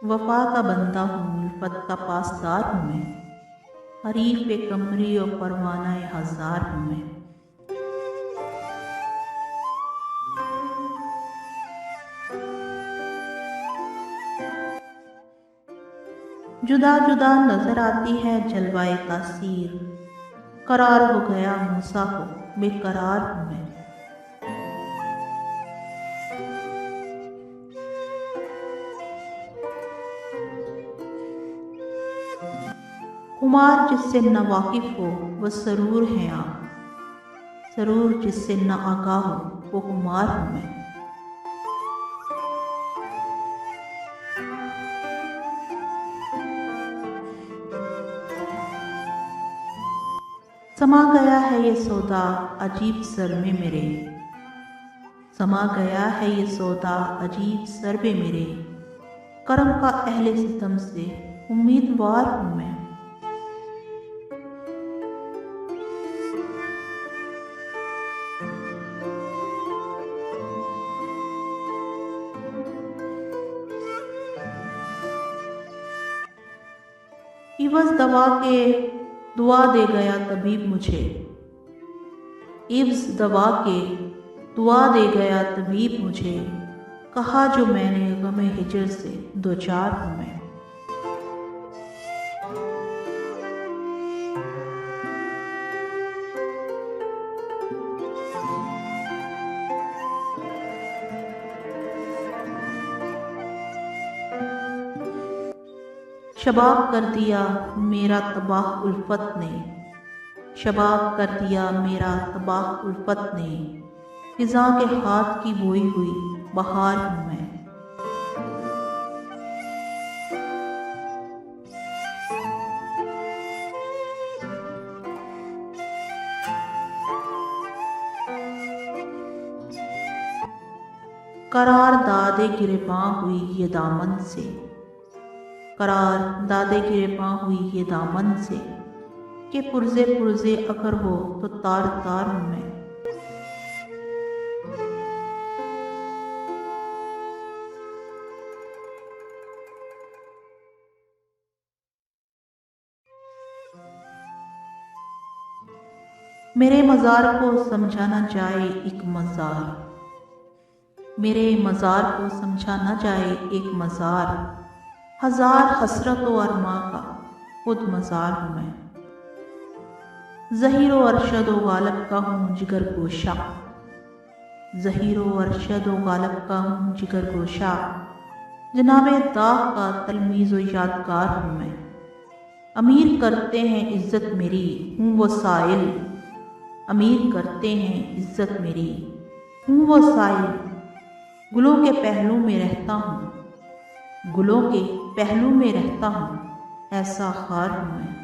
वफा का बंदा हूँ, उल्फत का पासदार हूँ मैं, हरीफ पे कमरी और परवाना हजार हूँ मैं। जुदा जुदा नजर आती है जलवाए तासीर, करार हो गया मूसा हो बेकरार हूँ मैं। खुमार जिससे न वाकिफ हो वह सरूर है आप, सरूर जिससे न आगाह हो वो खुमार हूँ मैं। समा गया है ये सौदा अजीब सर में मेरे, समा गया है ये सौदा अजीब सर में मेरे, करम का अहले सितम से उम्मीदवार हूँ मैं। इवज दवा के दुआ दे गया तबीब मुझे, इव्ज दवा के दुआ दे गया तबीब मुझे, कहा जो मैंने गमे हिजर से दो चार हूँ मैं। शबाब कर दिया मेरा तबाह उल्फत ने, शबाब कर दिया मेरा तबाह उल्फत ने, फिजा के हाथ की बोई हुई बहार हूँ मैं। करार दादे गिरेबां हुई ये दामन से, करार दादे गिरेबां हुई ये दामन से, कि पुरजे पुरजे अगर हो तो तार तार हूँ मैं। मेरे मज़ार को समझा न जाए एक मज़ार, मेरे मज़ार को समझा न जाए एक मज़ार, हजार हसरत व अरमा का खुद मज़ार हूँ मैं। ज़हीर व अरशद व गालब का हूँ जिगर गोशा, ज़हीर व अरशद व गालब का हूँ जिगर गोशा, जनाबे दाग का तलमीज़ व यादगार हूँ मैं। अमीर करते हैं इज़्ज़त मेरी हूँ वो साइल, अमीर करते हैं इज़्ज़त मेरी हूँ वो साइल, गुलों के पहलू में रहता हूँ, गुलों के पहलू में रहता हूँ, ऐसा खार हूँ मैं।